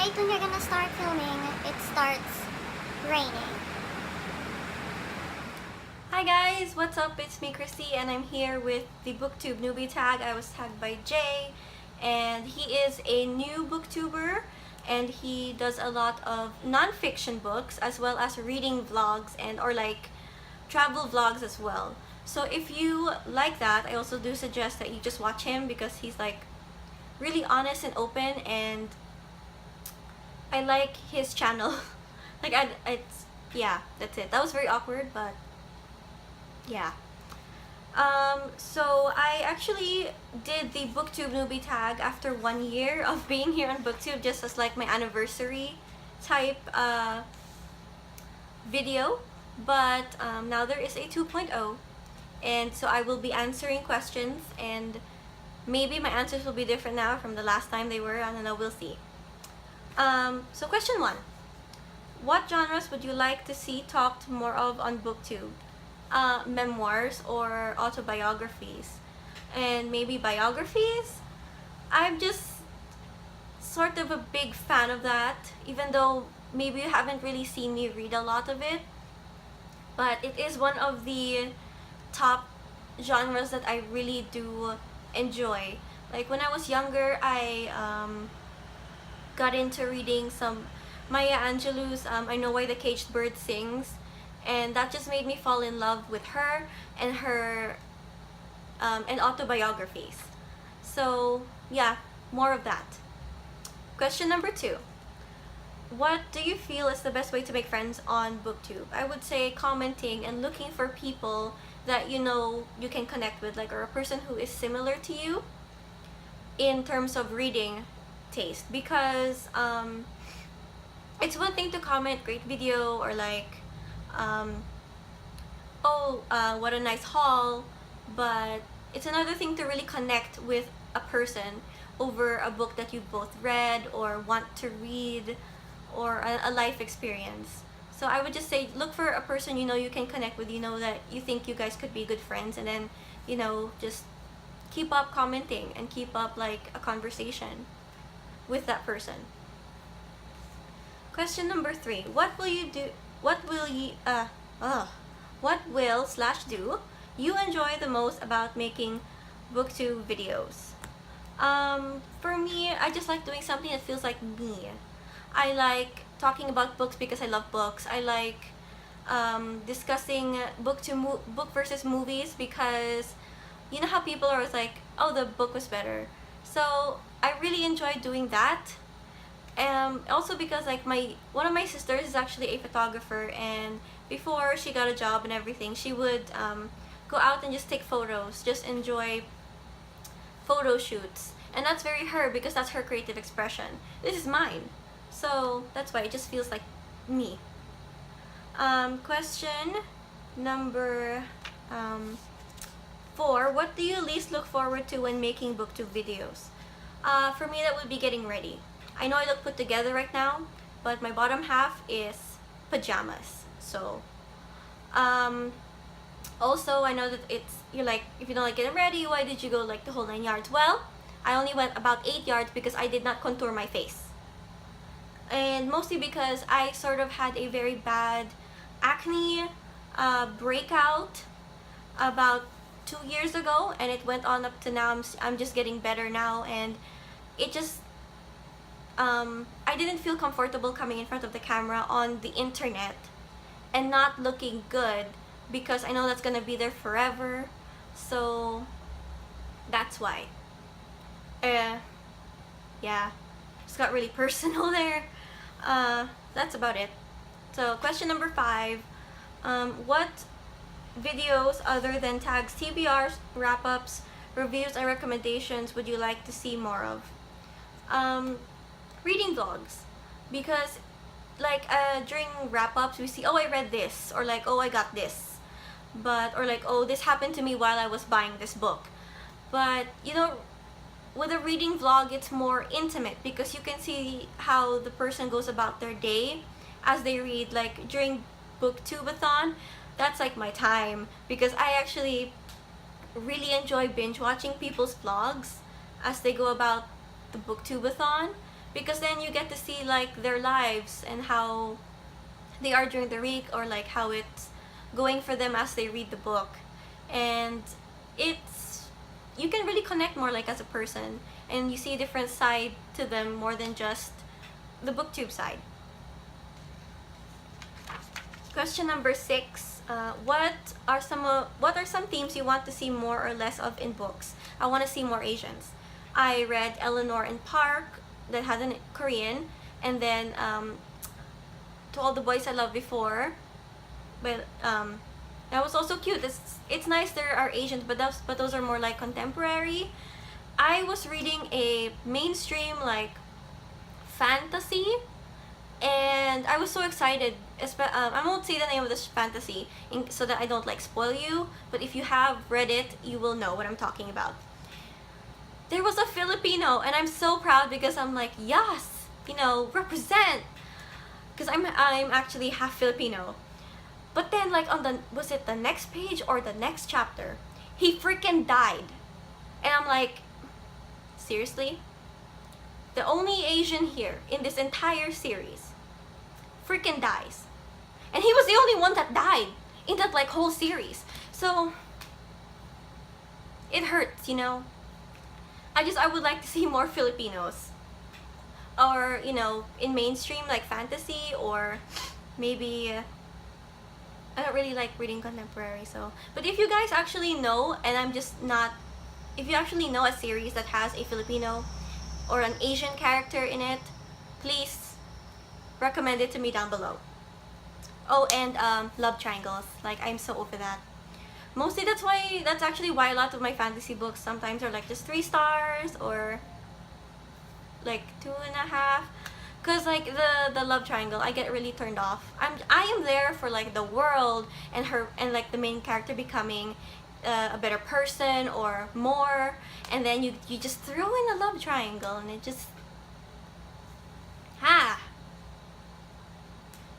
wait when you're gonna start filming. It starts raining. Hi guys, what's up? It's me, Christy, and I'm here with the Booktube Newbie Tag. I was tagged by Jay, and he is a new booktuber, and he does a lot of non-fiction books as well as reading vlogs and or like travel vlogs as well. So if you like that, I also do suggest that you just watch him because he's like really honest and open, and I like his channel. Like it's yeah, that's it. That was very awkward, but yeah. So I actually did the BookTube Newbie Tag after 1 year of being here on BookTube, just as like my anniversary type video. But now there is a 2.0, and so I will be answering questions, and maybe my answers will be different now from the last time they were. I don't know, we'll see. So question 1. What genres would you like to see talked more of on BookTube? Memoirs or autobiographies? And maybe biographies? I'm just sort of a big fan of that, even though maybe you haven't really seen me read a lot of it. But it is one of the top genres that I really do enjoy. Like when I was younger, I got into reading some Maya Angelou's I Know Why the Caged Bird Sings, and that just made me fall in love with her and her and autobiographies. So yeah, more of that. Question number 2. What do you feel is the best way to make friends on BookTube? I would say commenting and looking for people that you know you can connect with, like, or a person who is similar to you in terms of reading taste, because it's one thing to comment great video or like what a nice haul, but it's another thing to really connect with a person over a book that you both read or want to read, or a life experience. So I would just say look for a person you know you can connect with, you know that you think you guys could be good friends, and then you know just keep up commenting and keep up like a conversation with that person. Question number 3. What will you do? What will you what will / do you enjoy the most about making BookTube videos? For me, I just like doing something that feels like me. I like talking about books because I love books. I like discussing book versus movies, because you know how people are always like, oh, the book was better. So I really enjoy doing that. Also because like one of my sisters is actually a photographer, and before she got a job and everything, she would go out and just take photos, just enjoy photo shoots, and that's very her because that's her creative expression. This is mine, so that's why it just feels like me. Question number 4. What do you least look forward to when making BookTube videos? For me, that would be getting ready. I know I look put together right now, but my bottom half is pajamas. So also I know that you're like, if you don't like getting ready, why did you go like the whole 9 yards? Well, I only went about 8 yards because I did not contour my face, and mostly because I sort of had a very bad acne breakout about 2 years ago, and it went on up to now. I'm just getting better now, and it just I didn't feel comfortable coming in front of the camera on the internet and not looking good, because I know that's gonna be there forever. So that's why. Yeah, just got really personal there. That's about it. So question number 5. What videos other than tags, TBRs, wrap-ups, reviews, and recommendations would you like to see more of? Reading vlogs, because like during wrap-ups we see, oh, I read this, or like, oh, I got this, or like, oh, this happened to me while I was buying this book. But you know, with a reading vlog, it's more intimate because you can see how the person goes about their day as they read. Like during BookTubeathon, that's like my time, because I actually really enjoy binge watching people's vlogs as they go about the BookTubeathon, because then you get to see like their lives and how they are during the week, or like how it's going for them as they read the book. And it's, you can really connect more like as a person, and you see a different side to them more than just the booktube side. Question number 6. What are some themes you want to see more or less of in books? I want to see more Asians. I read Eleanor in Park that had a Korean, and then To All the Boys I Loved Before, but that was also cute. It's nice there are Asians, but those are more like contemporary. I was reading a mainstream like fantasy, and I was so excited. I won't say the name of this fantasy so that I don't like spoil you, but if you have read it, you will know what I'm talking about. There was a Filipino, and I'm so proud because I'm like, yes, represent, because I'm actually half Filipino. But then like was it the next page or the next chapter, he freaking died, and I'm like, seriously? The only Asian here in this entire series freaking dies, and he was the only one that died in that like whole series. So it hurts, I would like to see more Filipinos, or in mainstream like fantasy, or maybe I don't really like reading contemporary. So, but if you guys actually know, and if you actually know a series that has a Filipino or an Asian character in it, please recommend it to me down below. Oh, and love triangles. Like, I'm so over that. Mostly that's actually why a lot of my fantasy books sometimes are like just 3 stars or like 2.5. Cause like the love triangle, I get really turned off. I am there for like the world and like the main character becoming a better person or more, and then you just throw in a love triangle and it just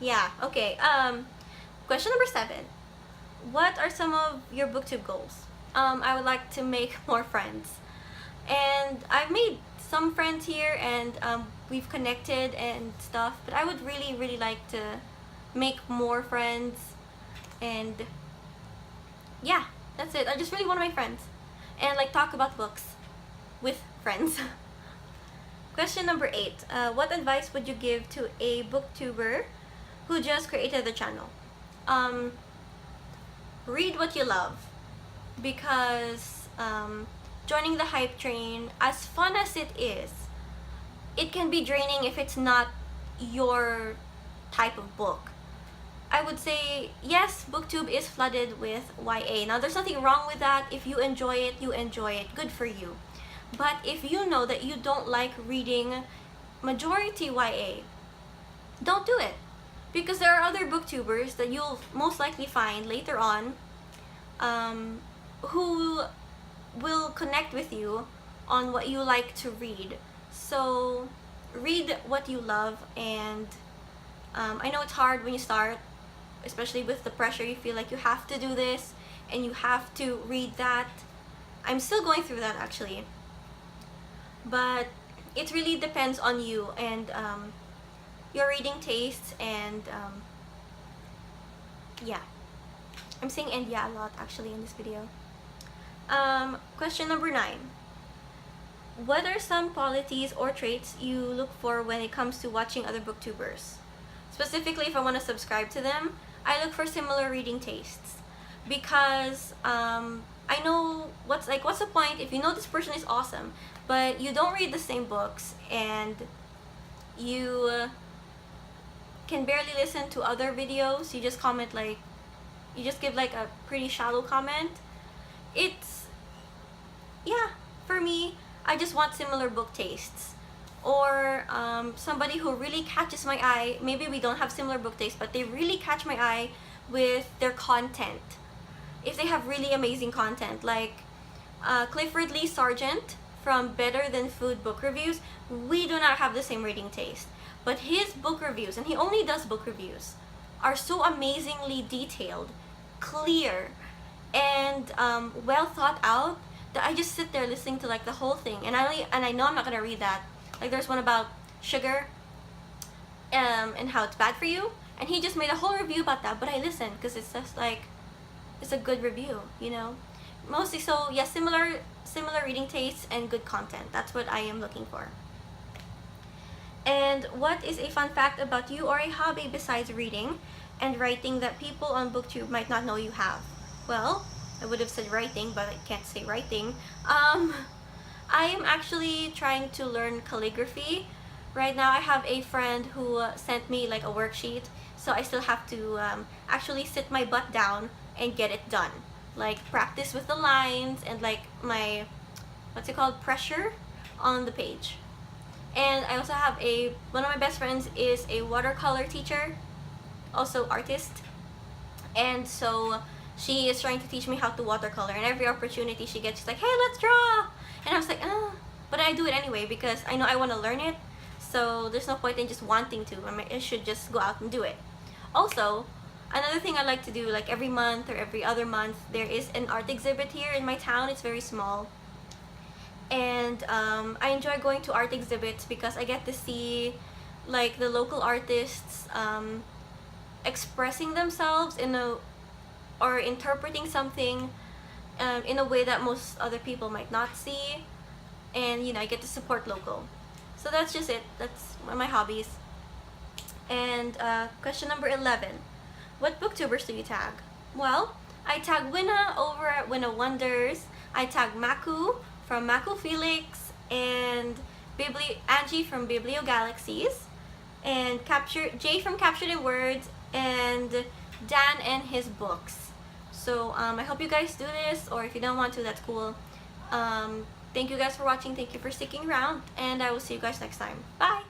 yeah. Okay. Question number 7. What are some of your booktube goals? I would like to make more friends, and I've made some friends here, and we've connected and stuff, but I would really like to make more friends. And yeah, that's it. I just really want to make friends and like talk about books with friends. Question number 8. What advice would you give to a booktuber who just created the channel? Read what you love, because joining the hype train, as fun as it is, it can be draining if it's not your type of book. I would say, yes, booktube is flooded with YA. Now, there's nothing wrong with that. If you enjoy it, you enjoy it. Good for you. But if you know that you don't like reading majority YA, don't do it. Because there are other booktubers that you'll most likely find later on who will connect with you on what you like to read. So read what you love, and I know it's hard when you start, especially with the pressure. You feel like you have to do this and you have to read that. I'm still going through that actually, but it really depends on you and your reading tastes, and yeah, I'm saying and yeah a lot actually in this video. Question number 9. What are some qualities or traits you look for when it comes to watching other booktubers? Specifically, if I want to subscribe to them, I look for similar reading tastes, because I know what's the point if you know this person is awesome but you don't read the same books and you can barely listen to other videos. You just comment like, you just give like a pretty shallow comment. It's, yeah, for me, I just want similar book tastes, or somebody who really catches my eye. Maybe we don't have similar book tastes, but they really catch my eye with their content. If they have really amazing content, like Clifford Lee Sargent from Better Than Food book reviews, we do not have the same reading taste, but his book reviews, and he only does book reviews, are so amazingly detailed, clear, and well thought out that I just sit there listening to like the whole thing, and I know I'm not gonna read that. Like there's one about sugar, and how it's bad for you. And he just made a whole review about that, but I listened because it's just like, it's a good review, you know. Mostly so, yeah, similar reading tastes and good content. That's what I am looking for. And what is a fun fact about you or a hobby besides reading and writing that people on BookTube might not know you have? Well, I would have said writing, but I can't say writing. I am actually trying to learn calligraphy. Right now I have a friend who sent me like a worksheet, so I still have to actually sit my butt down and get it done. Like practice with the lines and like my, what's it called, pressure on the page. And I also have one of my best friends is a watercolor teacher, also artist. And so she is trying to teach me how to watercolor, and every opportunity she gets, she's like, hey, let's draw. And I was like, but I do it anyway because I know I want to learn it. So there's no point in just wanting to. I should just go out and do it. Also, another thing I like to do, like every month or every other month, there is an art exhibit here in my town. It's very small. And I enjoy going to art exhibits because I get to see like the local artists expressing themselves or interpreting something in a way that most other people might not see. And you know, I get to support local. So that's just it. That's one of my hobbies. And question number 11. What booktubers do you tag? Well, I tag Winna over at Winna Wonders. I tag Maku from Maku Felix, and Angie from Biblio Galaxies, and Jay from Captured in Words, and Dan and his books. So I hope you guys do this, or if you don't want to, that's cool. Thank you guys for watching. Thank you for sticking around, and I will see you guys next time. Bye!